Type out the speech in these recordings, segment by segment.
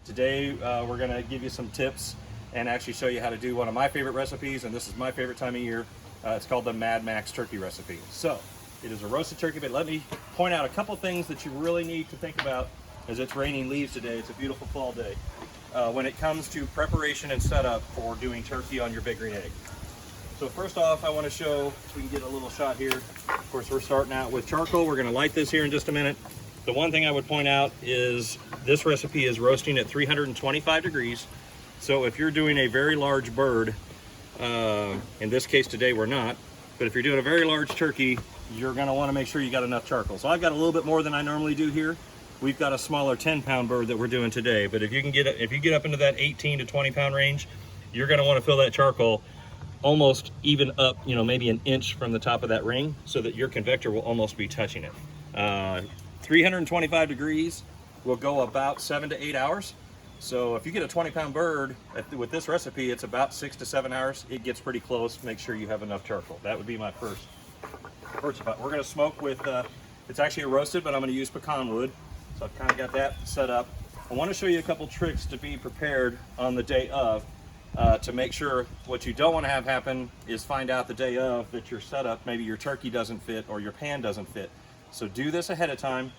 Today we're going to give you some tips and actually show you how to do one of my favorite recipes, and this is my favorite time of year. It's called the Mad Max turkey recipe. So it is a roasted turkey, but let me point out a couple things that you really need to think about as it's raining leaves today. It's a beautiful fall day. When it comes to preparation and setup for doing turkey on your big green egg. So first off, I want to show, we can get a little shot here. Of course, we're starting out with charcoal. We're going to light this here in just a minute. The one thing I would point out is this recipe is roasting at 325 degrees. So if you're doing a very large bird, in this case today we're not, but if you're doing a very large turkey, you're going to want to make sure you got enough charcoal. So I've got a little bit more than I normally do here. We've got a smaller 10-pound bird that we're doing today, but if you get up into that 18 to 20-pound range, you're going to want to fill that charcoal almost even up, maybe an inch from the top of that ring, so that your convector will almost be touching it. 325 degrees will go about 7 to 8 hours. So if you get a 20-pound bird with this recipe, it's about 6 to 7 hours. It gets pretty close. Make sure you have enough charcoal. That would be my first spot. We're going to smoke with, it's actually a roasted, but I'm going to use pecan wood. So I've kind of got that set up. I want to show you a couple tricks to be prepared on the day of, to make sure. What you don't want to have happen is find out the day of that your setup, maybe your turkey doesn't fit or your pan doesn't fit. So do this ahead of time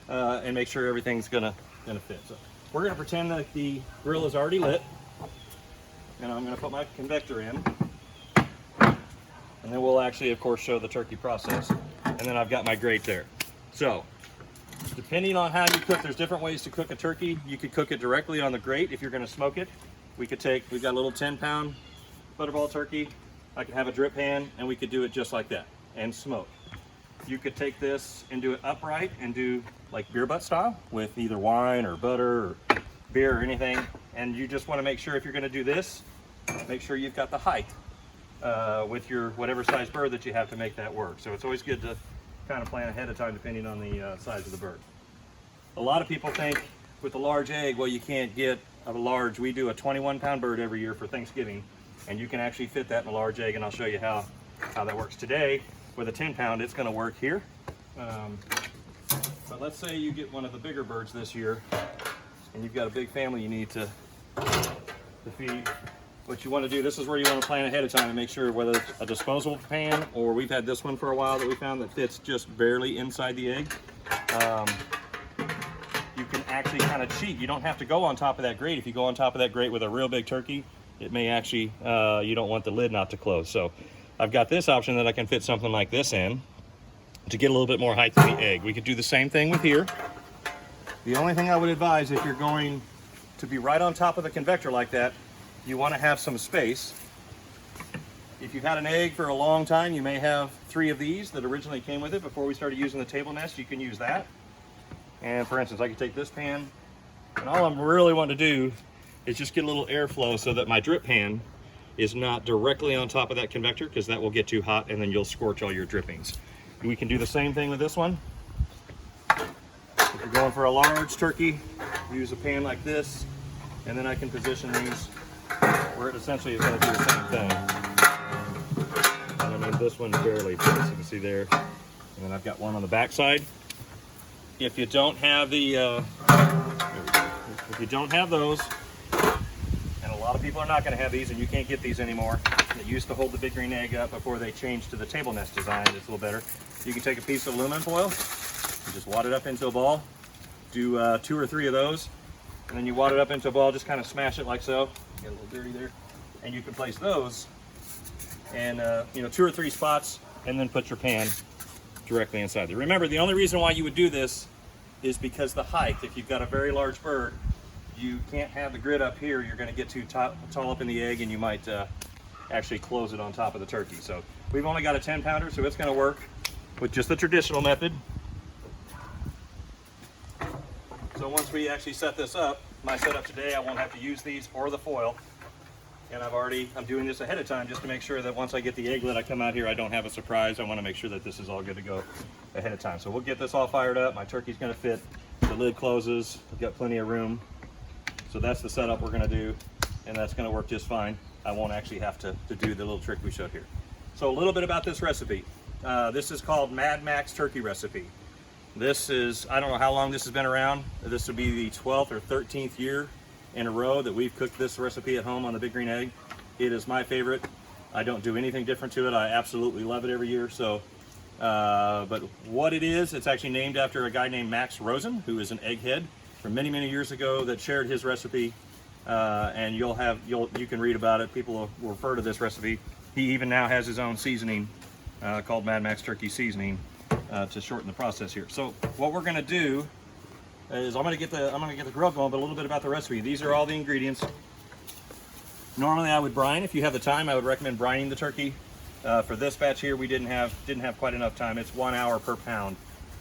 and make sure everything's gonna fit. So we're gonna pretend that the grill is already lit, and I'm gonna put my convector in, and then we'll actually, of course, show the turkey process. And then I've got my grate there. So depending on how you cook, there's different ways to cook a turkey. You could cook it directly on the grate if you're gonna smoke it. We've got a little 10-pound butterball turkey. I could have a drip pan, and we could do it just like that and smoke. You could take this and do it upright and do like beer butt style with either wine or butter or beer or anything. And you just want to make sure, if you're going to do this, make sure you've got the height with your whatever size bird that you have to make that work. So it's always good to kind of plan ahead of time depending on the size of the bird. A lot of people think with a large egg, well, you can't get a large. We do a 21-pound bird every year for Thanksgiving, and you can actually fit that in a large egg, and I'll show you how that works today. With a 10-pound, it's going to work here. But let's say you get one of the bigger birds this year, and you've got a big family you need to feed. What you want to do, this is where you want to plan ahead of time and make sure whether it's a disposable pan, or we've had this one for a while that we found that fits just barely inside the egg. You can actually kind of cheat. You don't have to go on top of that grate. If you go on top of that grate with a real big turkey, it may actually, you don't want the lid not to close. So I've got this option that I can fit something like this in to get a little bit more height to the egg. We could do the same thing with here. The only thing I would advise, if you're going to be right on top of the convector like that, you want to have some space. If you've had an egg for a long time, you may have 3 of these that originally came with it before we started using the table nest. You can use that. And for instance, I could take this pan, and all I'm really wanting to do is just get a little airflow so that my drip pan is not directly on top of that convector, because that will get too hot and then you'll scorch all your drippings. We can do the same thing with this one. If you're going for a large turkey, use a pan like this, and then I can position these where it essentially is going to do the same thing. And I mean, this one barely fits, you can see there. And then I've got one on the back side. If you don't have if you don't have those, and a lot of people are not going to have these, and you can't get these anymore. They used to hold the big green egg up before they changed to the table nest design. It's a little better. You can take a piece of aluminum foil and just wad it up into a ball. Do 2 or 3 of those, and then you wad it up into a ball. Just kind of smash it like so. Get a little dirty there, and you can place those, and 2 or 3 spots, and then put your pan directly inside there. Remember, the only reason why you would do this is because the height. If you've got a very large bird, you can't have the grid up here. You're going to get too tall up in the egg, and you might actually close it on top of the turkey. So we've only got a 10-pounder, so it's going to work with just the traditional method. So once we actually set this up, my setup today, I won't have to use these or the foil. And I'm doing this ahead of time just to make sure that once I get the egg lid, I come out here, I don't have a surprise. I want to make sure that this is all good to go ahead of time. So we'll get this all fired up. My turkey's going to fit. The lid closes. We've got plenty of room. So that's the setup we're going to do, and that's going to work just fine. I won't actually have to do the little trick we showed here. So a little bit about this recipe. This is called Mad Max Turkey Recipe. This is, I don't know how long this has been around. This would be the 12th or 13th year in a row that we've cooked this recipe at home on the Big Green Egg. It is my favorite. I don't do anything different to it. I absolutely love it every year. So, but what it is, it's actually named after a guy named Max Rosen, who is an egghead from many, many years ago that shared his recipe. And you can read about it. People will refer to this recipe. He even now has his own seasoning called Mad Max Turkey Seasoning to shorten the process here. So what we're going to do is I'm going to get the grill going, but a little bit about the recipe. These are all the ingredients. Normally I would brine. If you have the time, I would recommend brining the turkey. For this batch here, we didn't have quite enough time. It's 1 hour per pound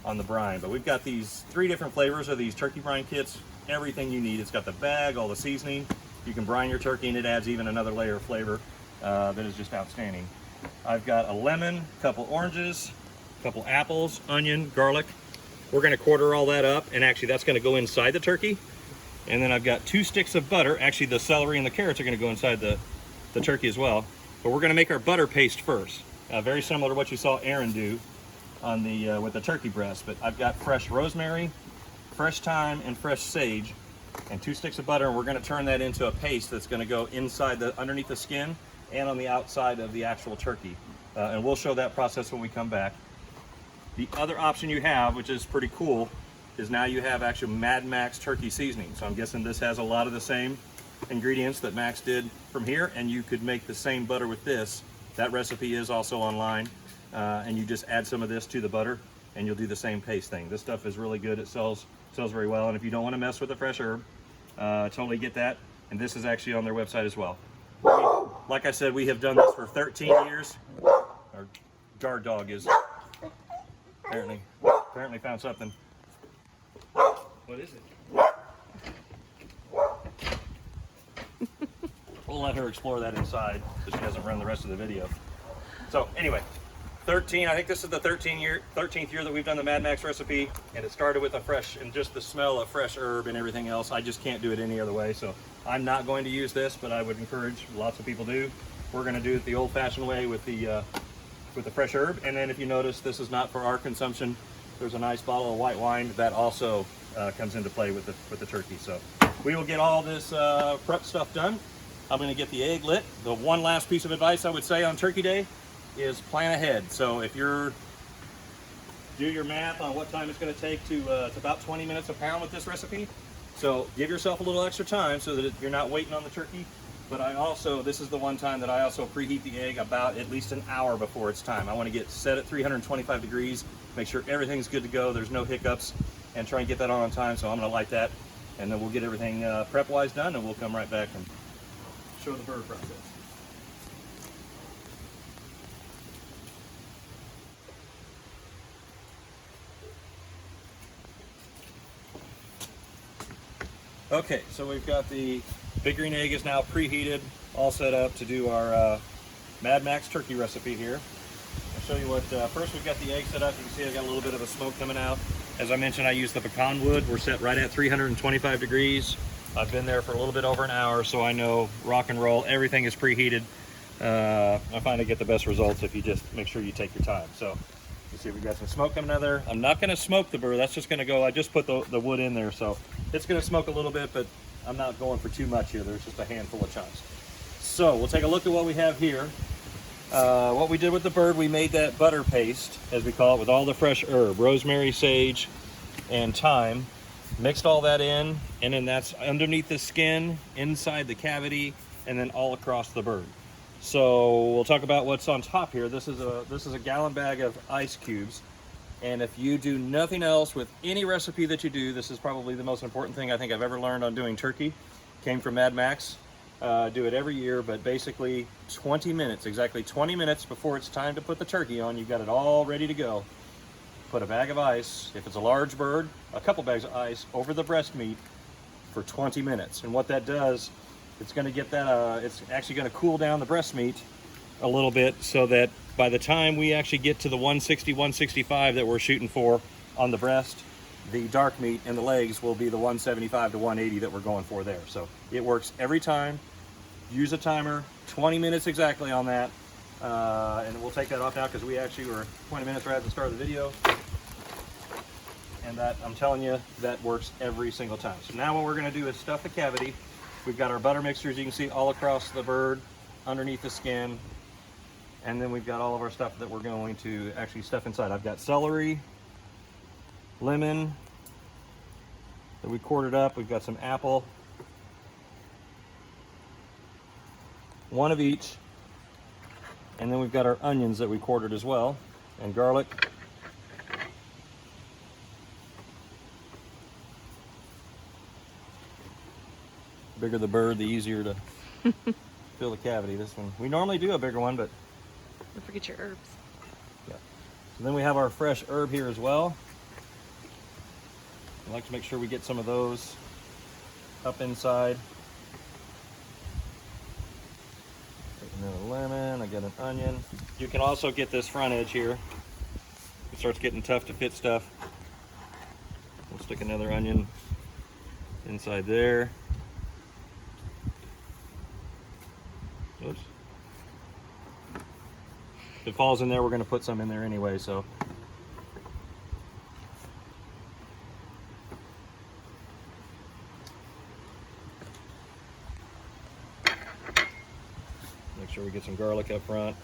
on the brine, but we've got these 3 different flavors of these turkey brine kits. Everything you need. It's got the bag, all the seasoning. You can brine your turkey and it adds even another layer of flavor that is just outstanding. I've got a lemon, a couple oranges, a couple apples, onion, garlic. We're going to quarter all that up, and actually that's going to go inside the turkey. And then I've got 2 sticks of butter. Actually the celery and the carrots are going to go inside the turkey as well. But we're going to make our butter paste first. Very similar to what you saw Aaron do on the with the turkey breast. But I've got fresh rosemary, fresh thyme, and fresh sage, and 2 sticks of butter, and we're going to turn that into a paste that's going to go inside underneath the skin and on the outside of the actual turkey. And we'll show that process when we come back. The other option you have, which is pretty cool, is now you have actual Mad Max turkey seasoning. So I'm guessing this has a lot of the same ingredients that Max did from here, and you could make the same butter with this. That recipe is also online, and you just add some of this to the butter and you'll do the same paste thing. This stuff is really good. It sells very well, and if you don't want to mess with the fresh herb, totally get that. And this is actually on their website as well. Like I said, we have done this for 13 years. Our guard dog is apparently found something. What is it? We'll let her explore that inside so she doesn't run the rest of the video. So anyway, I think this is the 13th year that we've done the Mad Max recipe, and it started with just the smell of fresh herb and everything else. I just can't do it any other way, so I'm not going to use this, but I would encourage, lots of people do. We're going to do it the old-fashioned way with the fresh herb. And then if you notice, this is not for our consumption. There's a nice bottle of white wine that also comes into play with the turkey. So we will get all this prep stuff done. I'm going to get the egg lit. The one last piece of advice I would say on Turkey Day is plan ahead. So if do your math on what time it's going to take it's about 20 minutes a pound with this recipe. So give yourself a little extra time so that you're not waiting on the turkey. But this is the one time that I also preheat the egg about at least an hour before it's time. I want to get set at 325 degrees, make sure everything's good to go, there's no hiccups, and try and get that on time. So I'm going to light that, and then we'll get everything prep-wise done, and we'll come right back and show the bird process. Okay, so we've got the Big Green Egg is now preheated, all set up to do our Mad Max turkey recipe here. I'll show you what, first we've got the egg set up. You can see I got a little bit of a smoke coming out. As I mentioned, I use the pecan wood. We're set right at 325 degrees. I've been there for a little bit over an hour, so I know rock and roll, everything is preheated. I find I get the best results if you just make sure you take your time. So you see we've got some smoke coming out of there. I'm not gonna smoke the bird, that's just gonna go, I just put the wood in there, so it's gonna smoke a little bit, but I'm not going for too much here. There's just a handful of chunks. So we'll take a look at what we have here. What we did with the bird, we made that butter paste, as we call it, with all the fresh herb, rosemary, sage, and thyme. Mixed all that in, and then that's underneath the skin, inside the cavity, and then all across the bird. So we'll talk about what's on top here. This is a gallon bag of ice cubes. And if you do nothing else with any recipe that you do, this is probably the most important thing I think I've ever learned on doing turkey. Came from Mad Max. Do it every year, but basically 20 minutes, exactly 20 minutes before it's time to put the turkey on, you've got it all ready to go. Put a bag of ice, if it's a large bird, a couple bags of ice over the breast meat for 20 minutes. And what that does, it's going to get that, it's actually going to cool down the breast meat a little bit so that by the time we actually get to the 160, 165 that we're shooting for on the breast, the dark meat and the legs will be the 175 to 180 that we're going for there. So it works every time. Use a timer, 20 minutes exactly on that. And we'll take that off now because we actually were 20 minutes right at the start of the video. And that, I'm telling you, that works every single time. So now what we're gonna do is stuff the cavity. We've got our butter mixtures, you can see all across the bird, underneath the skin. And then we've got all of our stuff that we're going to actually stuff inside. I've got celery, lemon that we quartered up. We've got some apple, one of each. And then we've got our onions that we quartered as well, and garlic. The bigger the bird, the easier to fill the cavity. This one, we normally do a bigger one, but don't forget your herbs. yeah. So then we have our fresh herb here as well. I like to make sure we get some of those up inside. Another lemon, I got an onion. You can also get this front edge here. It starts getting tough to fit stuff. We'll stick another onion inside there. Oops. If it falls in there, we're going to put some in there anyway, so. Make sure we get some garlic up front.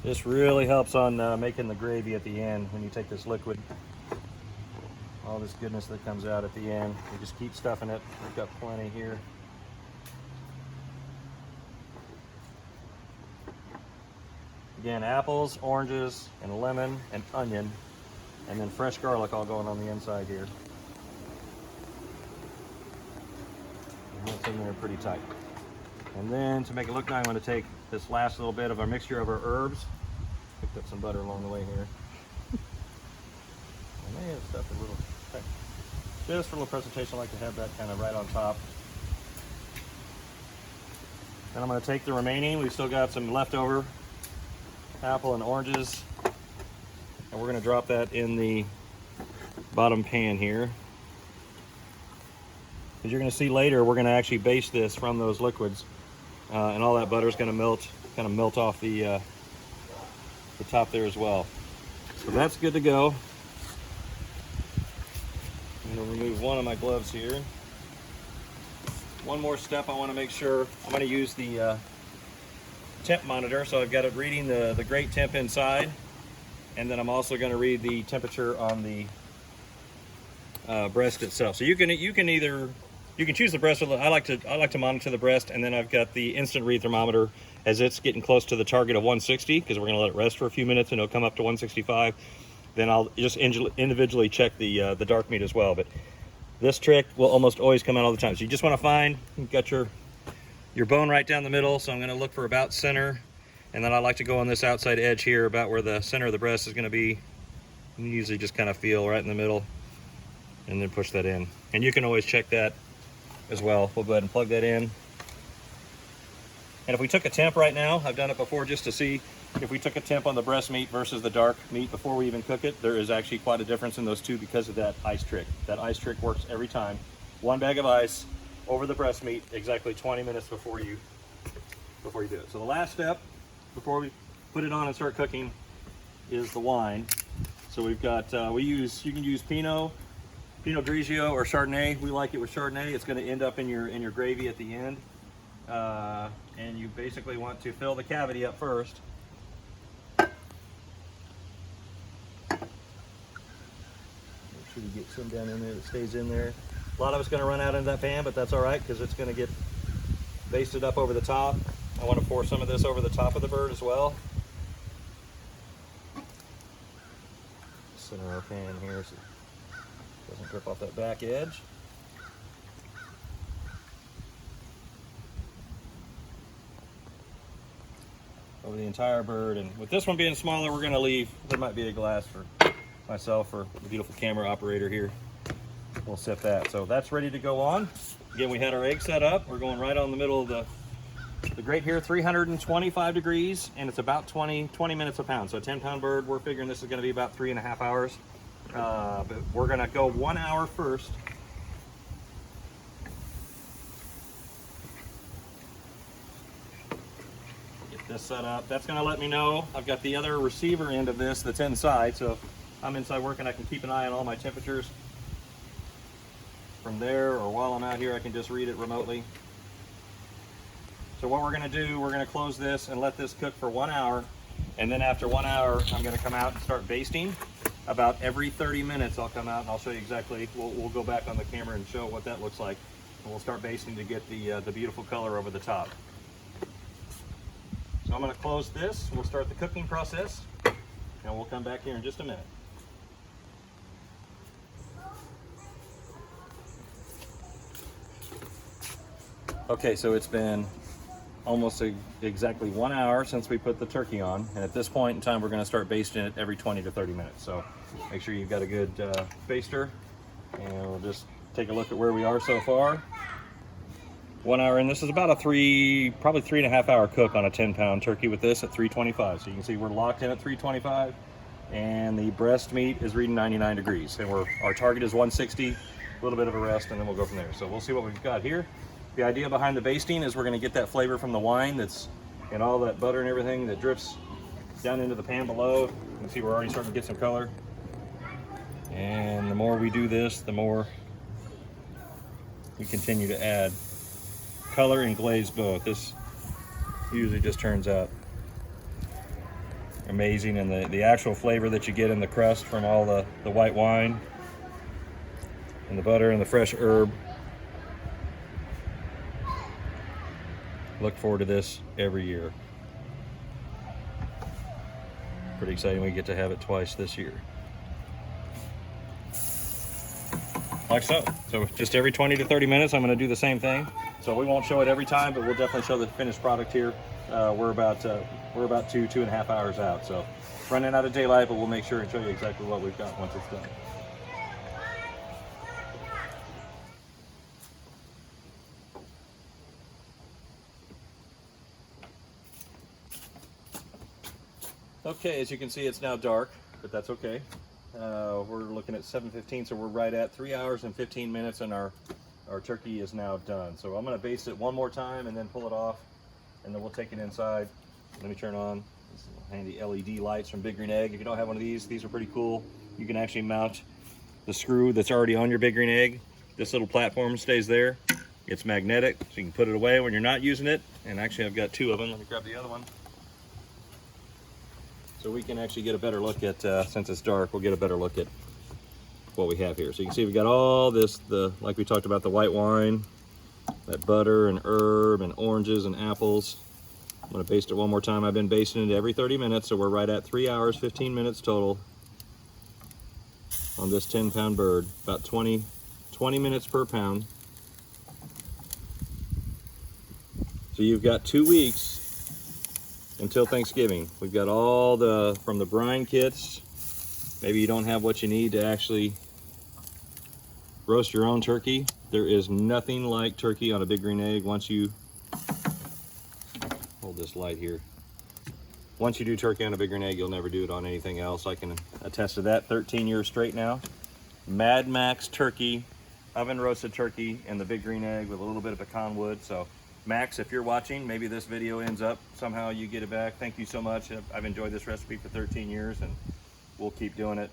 This really helps on making the gravy at the end when you take this liquid. All this goodness that comes out at the end. You just keep stuffing it. We've got plenty here. Again, apples, oranges, and lemon, and onion, and then fresh garlic all going on the inside here. And that's in there pretty tight. And then to make it look nice, I'm going to take this last little bit of our mixture of our herbs. Picked up some butter along the way here. I may have stuffed a little. Okay. Just for a little presentation, I like to have that kind of right on top. Then I'm going to take the remaining. We've still got some leftover apple and oranges. And we're going to drop that in the bottom pan here. As you're going to see later, we're going to actually baste this from those liquids. And all that butter is going to melt, kind of melt off the top there as well. So that's good to go. I'm going to remove one of my gloves here. One more step, I want to make sure, I'm going to use the temp monitor. So I've got it reading the grate temp inside. And then I'm also going to read the temperature on the breast itself. So you can either choose the breast. I like to monitor the breast, and then I've got the instant read thermometer as it's getting close to the target of 160, because we're going to let it rest for a few minutes and it'll come up to 165. Then I'll just individually check the dark meat as well. But this trick will almost always come out all the time. So you just want to find, you've got your bone right down the middle. So I'm going to look for about center, and then I like to go on this outside edge here about where the center of the breast is going to be. You usually just kind of feel right in the middle and then push that in. And you can always check that as well. We'll go ahead and plug that in. And if we took a temp right now, I've done it before just to see if we took a temp on the breast meat versus the dark meat before we even cook it, there is actually quite a difference in those two because of that ice trick. That ice trick works every time. One bag of ice over the breast meat exactly 20 minutes before you do it. So the last step before we put it on and start cooking is the wine. So we've got, you can use Pinot Grigio or Chardonnay. We like it with Chardonnay. It's going to end up in your gravy at the end. And you basically want to fill the cavity up first. Make sure you get some down in there that stays in there. A lot of it's going to run out into that pan, but that's all right because it's going to get basted up over the top. I want to pour some of this over the top of the bird as well. Center our pan here so it doesn't drip off that back edge. Over the entire bird, and with this one being smaller, we're going to leave, there might be a glass for myself or the beautiful camera operator here. We'll set that. So that's ready to go on. Again, we had our egg set up. We're going right on the middle of The grate here, 325 degrees, and it's about 20 minutes a pound. So a 10-pound bird, we're figuring this is going to be about 3.5 hours. But we're going to go 1 hour first. Get this set up. That's going to let me know. I've got the other receiver end of this that's inside, so if I'm inside working, I can keep an eye on all my temperatures. From there, or while I'm out here, I can just read it remotely. So what we're going to do, we're going to close this and let this cook for 1 hour. And then after 1 hour, I'm going to come out and start basting. About every 30 minutes, I'll come out and I'll show you exactly. We'll go back on the camera and show what that looks like. And we'll start basting to get the beautiful color over the top. So I'm going to close this. We'll start the cooking process. And we'll come back here in just a minute. Okay, so it's been almost exactly 1 hour since we put the turkey on, and at this point in time we're going to start basting it every 20 to 30 minutes. So make sure you've got a good baster, and we'll just take a look at where we are so far. 1 hour in. This is about a probably 3.5 hour cook on a 10-pound turkey with this at 325. So you can see we're locked in at 325, and the breast meat is reading 99 degrees, and our target is 160. A little bit of a rest, and then we'll go from there. So we'll see what we've got here. The idea behind the basting is we're going to get that flavor from the wine that's and all that butter and everything that drips down into the pan below. You can see we're already starting to get some color. And the more we do this, the more we continue to add color and glaze both. This usually just turns out amazing, and the actual flavor that you get in the crust from all the white wine and the butter and the fresh herb. Look forward to this every year. Pretty exciting we get to have it twice this year. Like so. So just every 20 to 30 minutes I'm going to do the same thing. So we won't show it every time, but we'll definitely show the finished product here. We're about 2.5 hours out. So running out of daylight, but we'll make sure and show you exactly what we've got once it's done. Okay, as you can see, it's now dark, but that's okay. We're looking at 7:15, so we're right at 3 hours and 15 minutes, and our turkey is now done. So I'm going to baste it one more time and then pull it off, and then we'll take it inside. Let me turn on these handy LED lights from Big Green Egg. If you don't have one of these are pretty cool. You can actually mount the screw that's already on your Big Green Egg. This little platform stays there. It's magnetic, so you can put it away when you're not using it. And actually, I've got two of them. Let me grab the other one. So we can actually get a better look at, since it's dark, we'll get a better look at what we have here. So you can see we've got all this, like we talked about, the white wine, that butter and herb and oranges and apples. I'm gonna baste it one more time. I've been basting it every 30 minutes, so we're right at 3 hours, 15 minutes total on this 10-pound bird, about 20 minutes per pound. So you've got 2 weeks until Thanksgiving. We've got all from the brine kits. Maybe you don't have what you need to actually roast your own turkey. There is nothing like turkey on a Big Green Egg. Once you hold this light here, once you do turkey on a Big Green Egg, you'll never do it on anything else. I can attest to that. 13 years straight now. Mad Max turkey, oven roasted turkey in the Big Green Egg with a little bit of pecan wood. So Max, if you're watching, maybe this video ends up, somehow you get it back. Thank you so much. I've enjoyed this recipe for 13 years, and we'll keep doing it